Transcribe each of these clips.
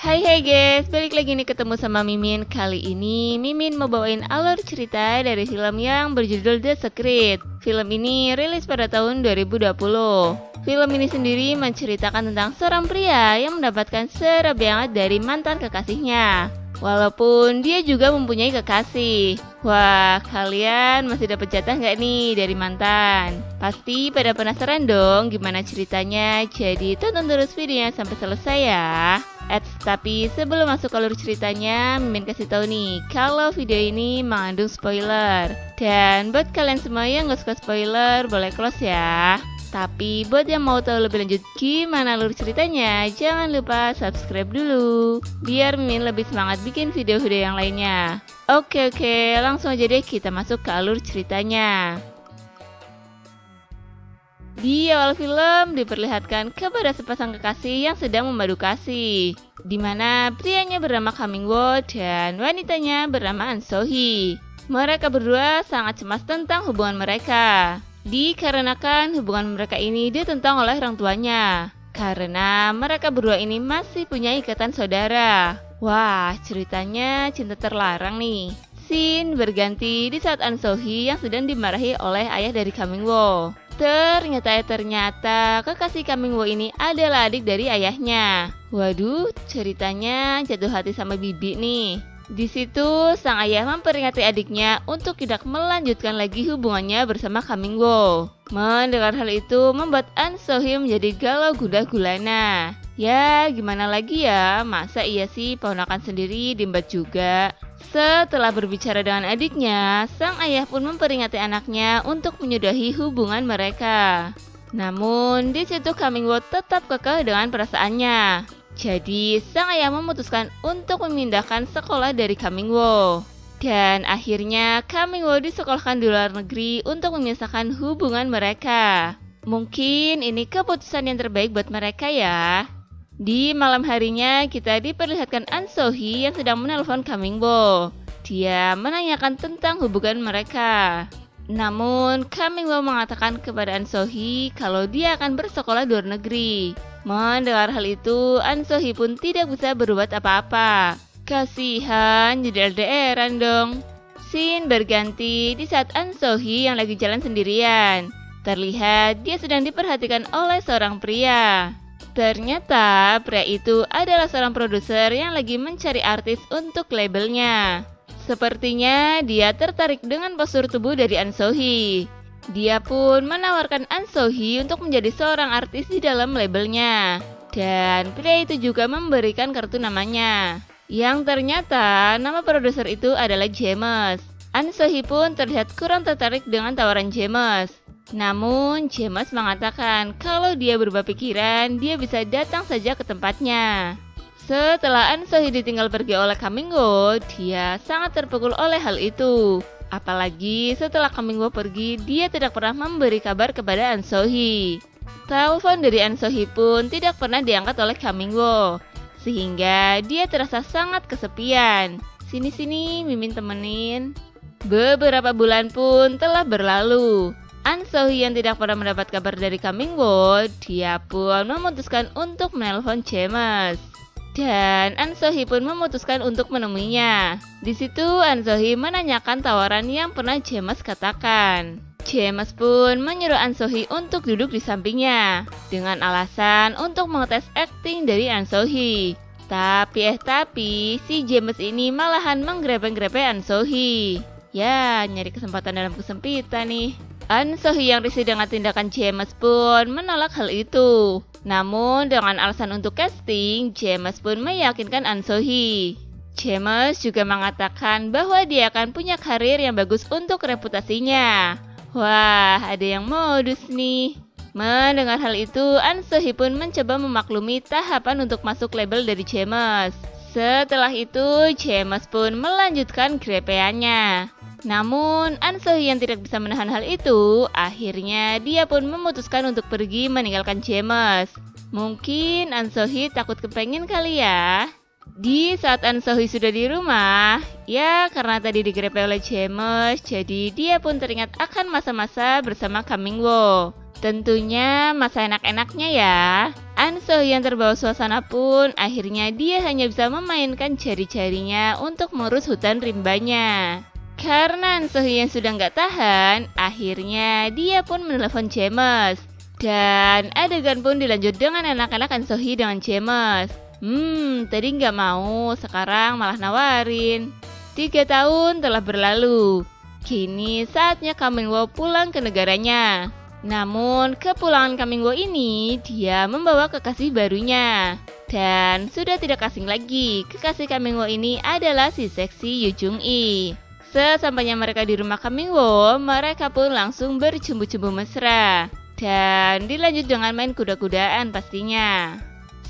Hai guys, balik lagi nih ketemu sama Mimin. Kali ini Mimin mau bawain alur cerita dari film yang berjudul The Secret. Film ini rilis pada tahun 2020. Film ini sendiri menceritakan tentang seorang pria yang mendapatkan serabi hangat dari mantan kekasihnya, walaupun dia juga mempunyai kekasih. Wah, kalian masih dapat jatah nggak nih dari mantan? Pasti pada penasaran dong gimana ceritanya, jadi tonton terus videonya sampai selesai ya. Tapi sebelum masuk alur ceritanya, Mimin kasih tahu nih kalau video ini mengandung spoiler. Dan buat kalian semua yang gak suka spoiler, boleh close ya. Tapi buat yang mau tahu lebih lanjut gimana alur ceritanya, jangan lupa subscribe dulu, biar Mimin lebih semangat bikin video-video yang lainnya. Oke, langsung aja deh kita masuk ke alur ceritanya. Di awal film diperlihatkan kepada sepasang kekasih yang sedang memadu kasih, di mana prianya bernama Kamingwo dan wanitanya bernama An So-hee. Mereka berdua sangat cemas tentang hubungan mereka, dikarenakan hubungan mereka ini ditentang oleh orang tuanya, karena mereka berdua ini masih punya ikatan saudara. Wah, ceritanya cinta terlarang nih. Scene berganti di saat An So-hee yang sedang dimarahi oleh ayah dari Kamingwo. Ternyata kekasih Kamingwo ini adalah adik dari ayahnya. Waduh, ceritanya jatuh hati sama bibi nih. Di situ sang ayah memperingati adiknya untuk tidak melanjutkan lagi hubungannya bersama Kamingwo. Mendengar hal itu membuat An So-hee menjadi galau gundah gulana. Ya, gimana lagi ya, masa iya sih ponakan sendiri diembat juga. Setelah berbicara dengan adiknya, sang ayah pun memperingati anaknya untuk menyudahi hubungan mereka. Namun, di situ Kamingwo tetap kekeh dengan perasaannya. Jadi, sang ayah memutuskan untuk memindahkan sekolah dari Kamingwo. Dan akhirnya, Kamingwo disekolahkan di luar negeri untuk memisahkan hubungan mereka. Mungkin ini keputusan yang terbaik buat mereka ya. Di malam harinya kita diperlihatkan An So-hee yang sedang menelpon Kamingwo. Dia menanyakan tentang hubungan mereka. Namun Kamingwo mengatakan kepada An So-hee kalau dia akan bersekolah di luar negeri. Mendengar hal itu, An So-hee pun tidak bisa berbuat apa-apa. Kasihan, jadi LDR-an dong. Scene berganti di saat An So-hee yang lagi jalan sendirian. Terlihat dia sedang diperhatikan oleh seorang pria. Ternyata pria itu adalah seorang produser yang lagi mencari artis untuk labelnya. Sepertinya dia tertarik dengan postur tubuh dari An So-hee. Dia pun menawarkan An So-hee untuk menjadi seorang artis di dalam labelnya. Dan pria itu juga memberikan kartu namanya, yang ternyata nama produser itu adalah James. An So-hee pun terlihat kurang tertarik dengan tawaran James. Namun James mengatakan kalau dia berubah pikiran, dia bisa datang saja ke tempatnya. Setelah An So-hee ditinggal pergi oleh Kamingwo, dia sangat terpukul oleh hal itu. Apalagi setelah Kamingwo pergi, dia tidak pernah memberi kabar kepada An So-hee. Telepon dari An So-hee pun tidak pernah diangkat oleh Kamingwo, sehingga dia terasa sangat kesepian. Sini Mimin temenin. Beberapa bulan pun telah berlalu. An So-hee yang tidak pernah mendapat kabar dari Kamingwo, dia pun memutuskan untuk menelpon James. Dan An So-hee pun memutuskan untuk menemuinya. Di situ An So-hee menanyakan tawaran yang pernah James katakan. James pun menyuruh An So-hee untuk duduk di sampingnya dengan alasan untuk mengetes akting dari An So-hee. Tapi si James ini malahan menggrepe-grepe An So-hee. Ya, nyari kesempatan dalam kesempitan nih. An So-hee yang risih dengan tindakan James pun menolak hal itu. Namun dengan alasan untuk casting, James pun meyakinkan An So-hee. James juga mengatakan bahwa dia akan punya karir yang bagus untuk reputasinya. Wah, ada yang modus nih. Mendengar hal itu, An So-hee pun mencoba memaklumi tahapan untuk masuk label dari James. Setelah itu, James pun melanjutkan grepeannya. Namun, An So-hee yang tidak bisa menahan hal itu, akhirnya dia pun memutuskan untuk pergi meninggalkan James. Mungkin An So-hee takut kepengen kali ya. Di saat An So-hee sudah di rumah, ya karena tadi digrepe oleh James, jadi dia pun teringat akan masa-masa bersama Kamingwo. Tentunya masa enak-enaknya ya. An So-hee yang terbawa suasana pun akhirnya dia hanya bisa memainkan jari-jarinya untuk mengurus hutan rimbanya. Karena An So-hee yang sudah nggak tahan, akhirnya dia pun menelepon James. Dan adegan pun dilanjut dengan anak-anak An So-hee dengan James. Tadi nggak mau, sekarang malah nawarin. 3 tahun telah berlalu. Kini saatnya Kang Ming-woo pulang ke negaranya. Namun kepulangan Kang Ming-woo ini dia membawa kekasih barunya. Dan sudah tidak asing lagi, kekasih Kang Ming-woo ini adalah si seksi Yoo Jung-hee. Sesampainya mereka di rumah Kang Ming-woo, mereka pun langsung bercumbu-cumbu mesra. Dan dilanjut dengan main kuda-kudaan pastinya.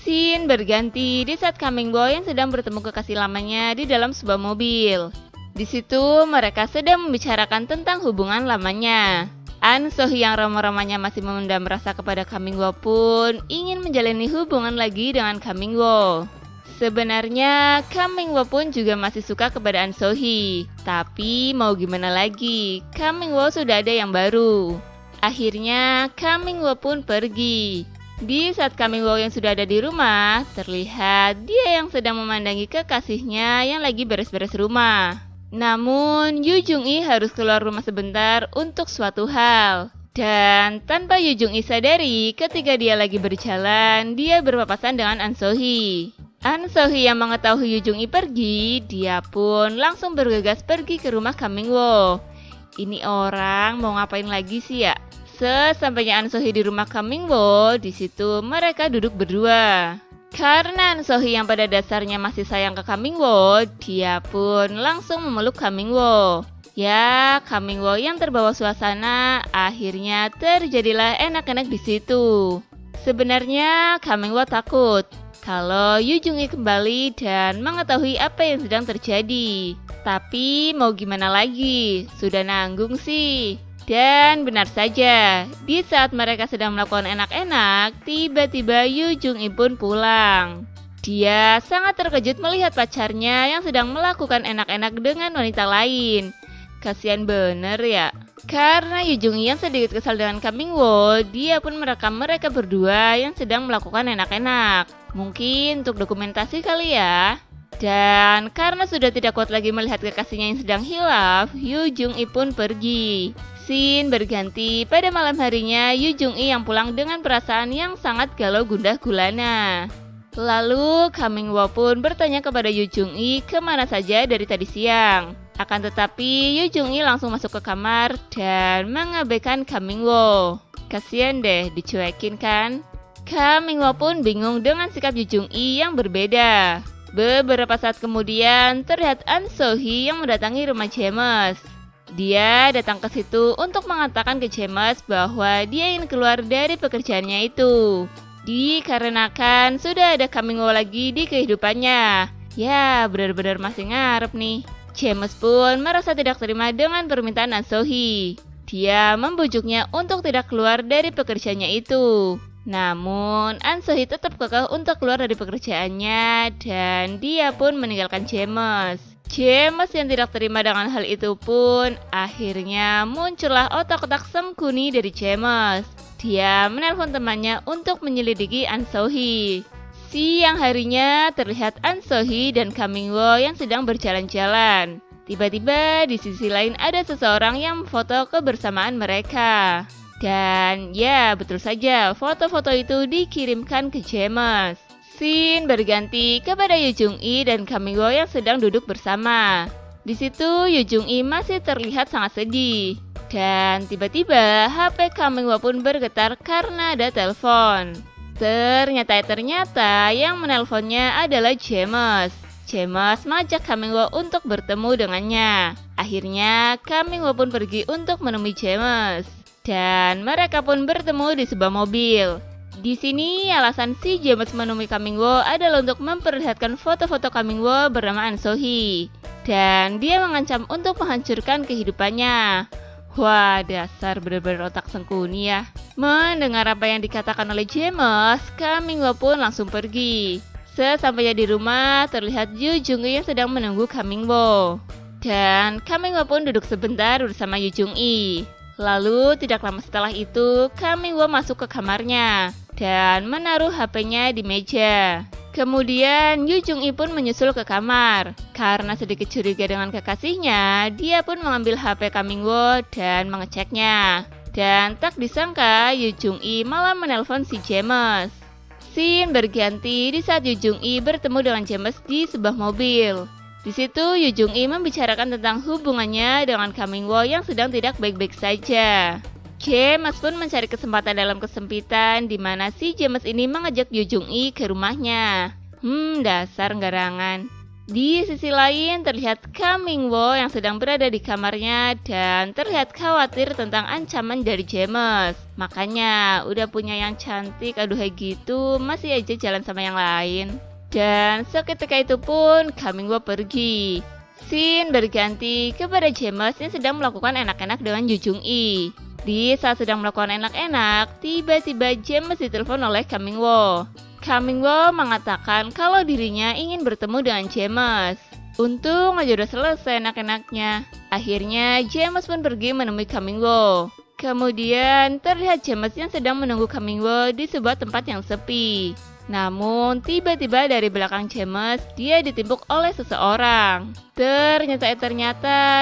Scene berganti di saat Kang Ming-woo yang sedang bertemu kekasih lamanya di dalam sebuah mobil. Di situ mereka sedang membicarakan tentang hubungan lamanya. An So-hee yang ramah-ramahnya masih memendam rasa kepada Kang Ming-woo pun ingin menjalani hubungan lagi dengan Kang Ming-woo. Sebenarnya Kang Ming-woo pun juga masih suka kepada An So-hee. Tapi mau gimana lagi, Kang Ming-woo sudah ada yang baru. Akhirnya Kang Ming-woo pun pergi. Di saat Kang Ming-woo yang sudah ada di rumah, terlihat dia yang sedang memandangi kekasihnya yang lagi beres-beres rumah. Namun Yoo Jung-hee harus keluar rumah sebentar untuk suatu hal. Dan tanpa Yoo Jung-hee sadari, ketika dia lagi berjalan, dia berpapasan dengan An So-hee. An So-hee yang mengetahui Yoo Jung-hee pergi, dia pun langsung bergegas pergi ke rumah Kang Ming-woo. Ini orang mau ngapain lagi sih ya? Sesampainya An So-hee di rumah Kang Ming-woo, di situ mereka duduk berdua. Karena An So-hee yang pada dasarnya masih sayang ke Kang Ming-woo, dia pun langsung memeluk Kang Ming-woo. Ya, Kang Ming-woo yang terbawa suasana, akhirnya terjadilah enak-enak di situ. Sebenarnya Kang Ming-woo takut kalau Yoo Jung-hee kembali dan mengetahui apa yang sedang terjadi. Tapi mau gimana lagi, sudah nanggung sih. Dan benar saja, di saat mereka sedang melakukan enak-enak, tiba-tiba Yoo Jung-hee pun pulang. Dia sangat terkejut melihat pacarnya yang sedang melakukan enak-enak dengan wanita lain. Kasian bener ya. Karena Yoo Jung-hee yang sedikit kesal dengan Kang Ming-woo, dia pun merekam mereka berdua yang sedang melakukan enak-enak. Mungkin untuk dokumentasi kali ya. Dan karena sudah tidak kuat lagi melihat kekasihnya yang sedang hilaf, Yoo Jung-hee pun pergi. Scene berganti pada malam harinya, Yoo Jung-hee yang pulang dengan perasaan yang sangat galau gundah gulana. Lalu Kang Ming-woo pun bertanya kepada Yoo Jung-hee kemana saja dari tadi siang. Akan tetapi Yoo Jung-hee langsung masuk ke kamar dan mengabaikan Kang Ming-woo. Kasian deh, dicuekin kan? Kang Ming-woo pun bingung dengan sikap Yoo Jung-hee yang berbeda. Beberapa saat kemudian terlihat An So-hee yang mendatangi rumah James. Dia datang ke situ untuk mengatakan ke James bahwa dia ingin keluar dari pekerjaannya itu. Dikarenakan sudah ada Kang Ming-woo lagi di kehidupannya. Ya, benar-benar masih ngarep nih. James pun merasa tidak terima dengan permintaan An So-hee. Dia membujuknya untuk tidak keluar dari pekerjaannya itu. Namun An So-hee tetap kekeh untuk keluar dari pekerjaannya dan dia pun meninggalkan James. James yang tidak terima dengan hal itu pun akhirnya muncullah otak-otak sengkuni dari James. Dia menelpon temannya untuk menyelidiki An So-hee. Siang harinya terlihat An So-hee dan Kang Ming-woo yang sedang berjalan-jalan. Tiba-tiba di sisi lain ada seseorang yang memfoto kebersamaan mereka. Dan ya betul saja, foto-foto itu dikirimkan ke James. Scene berganti kepada Yoo Jung-hee dan Kang Ming-woo yang sedang duduk bersama. Di situ Yoo Jung-hee masih terlihat sangat sedih. Dan tiba-tiba HP Kang Ming-woo pun bergetar karena ada telepon. Ternyata yang menelponnya adalah James. James mengajak Kang Ming-woo untuk bertemu dengannya. Akhirnya Kang Ming-woo pun pergi untuk menemui James. Dan mereka pun bertemu di sebuah mobil. Di sini alasan si James menemui Kang Ming-woo adalah untuk memperlihatkan foto-foto Kang Ming-woo bernama An So-hee. Dan dia mengancam untuk menghancurkan kehidupannya. Wah, dasar benar-benar otak sengkuni ya. Mendengar apa yang dikatakan oleh James, Kang Ming-woo pun langsung pergi. Sesampainya di rumah, terlihat Yoo Jung-hee yang sedang menunggu Kang Ming-woo. Dan Kang Ming-woo pun duduk sebentar bersama Yoo Jung-hee. Lalu tidak lama setelah itu, Kang Ming-woo masuk ke kamarnya. dan menaruh HP-nya di meja. Kemudian Yu Jung-i pun menyusul ke kamar. Karena sedikit curiga dengan kekasihnya, dia pun mengambil HP Kang Ming-woo dan mengeceknya. Dan tak disangka Yu Jung-i malah menelpon si James. Scene berganti di saat Yu Jung-i bertemu dengan James di sebuah mobil. Di situ Yu Jung-i membicarakan tentang hubungannya dengan Kang Ming-woo yang sedang tidak baik-baik saja. James pun mencari kesempatan dalam kesempitan di mana si James ini mengajak Yu Jung-i ke rumahnya. Dasar garangan. Di sisi lain terlihat Kang Ming-woo yang sedang berada di kamarnya dan terlihat khawatir tentang ancaman dari James. Makanya udah punya yang cantik aduhai gitu masih aja jalan sama yang lain. Dan seketika itu pun Kang Ming-woo pergi. Scene berganti kepada James yang sedang melakukan enak-enak dengan Yu Jung-i. Di saat sedang melakukan enak-enak, tiba-tiba James ditelepon oleh Kang Ming-woo. Kang Ming-woo mengatakan kalau dirinya ingin bertemu dengan James. Untung aja udah selesai enak-enaknya. Akhirnya James pun pergi menemui Kang Ming-woo. Kemudian terlihat James yang sedang menunggu Kang Ming-woo di sebuah tempat yang sepi. Namun tiba-tiba dari belakang James dia ditimpuk oleh seseorang. Ternyata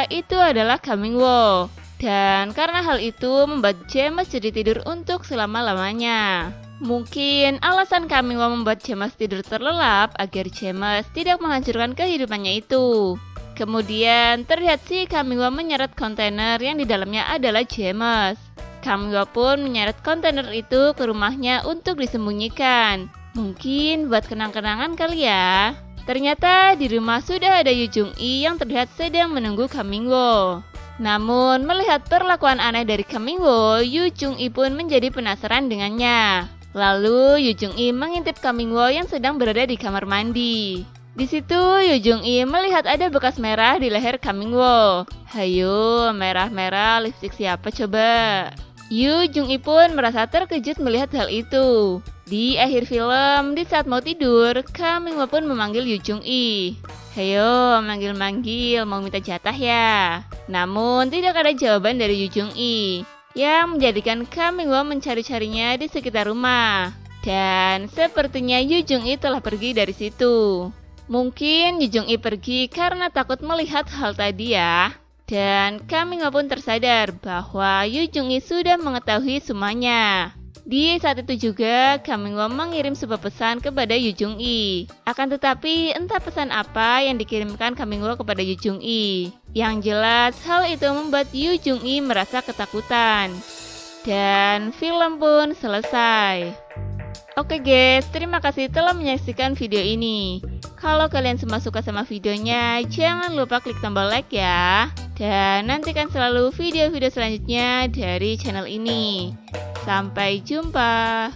itu adalah Kang Ming-woo. Dan karena hal itu membuat James jadi tidur untuk selama-lamanya. Mungkin alasan Kang Ming-woo membuat James tidur terlelap agar James tidak menghancurkan kehidupannya itu. Kemudian terlihat si Kang Ming-woo menyeret kontainer yang di dalamnya adalah James. Kang Ming-woo pun menyeret kontainer itu ke rumahnya untuk disembunyikan. Mungkin buat kenang-kenangan kali ya. Ternyata di rumah sudah ada Yu Jung-i yang terlihat sedang menunggu Kang Ming-woo. Namun melihat perlakuan aneh dari Kang Ming-woo, Yu Jung-i pun menjadi penasaran dengannya. Lalu Yu Jung-i mengintip Kang Ming-woo yang sedang berada di kamar mandi. Di situ Yu Jung-i melihat ada bekas merah di leher Kang Ming-woo. Hayo, merah-merah lipstik siapa coba? Yu Jung-i pun merasa terkejut melihat hal itu. Di akhir film, di saat mau tidur, Kang Ming-woo pun memanggil Yu Jung-i. Hayo, manggil-manggil, mau minta jatah ya? Namun tidak ada jawaban dari Yu Jung-i, yang menjadikan Kang Ming-woo mencari-carinya di sekitar rumah. Dan sepertinya Yu Jung-i telah pergi dari situ. Mungkin Yu Jung-i pergi karena takut melihat hal tadi ya. Dan Kang Ming-woo pun tersadar bahwa Yu Jung-i sudah mengetahui semuanya. Di saat itu juga Kang Ming-woo mengirim sebuah pesan kepada Yu Jung-i. Akan tetapi entah pesan apa yang dikirimkan Kang Ming-woo kepada Yu Jung-i. Yang jelas hal itu membuat Yu Jung-i merasa ketakutan. Dan film pun selesai. Oke guys, terima kasih telah menyaksikan video ini. Kalau kalian semua suka sama videonya, jangan lupa klik tombol like ya. Dan nantikan selalu video-video selanjutnya dari channel ini. Sampai jumpa.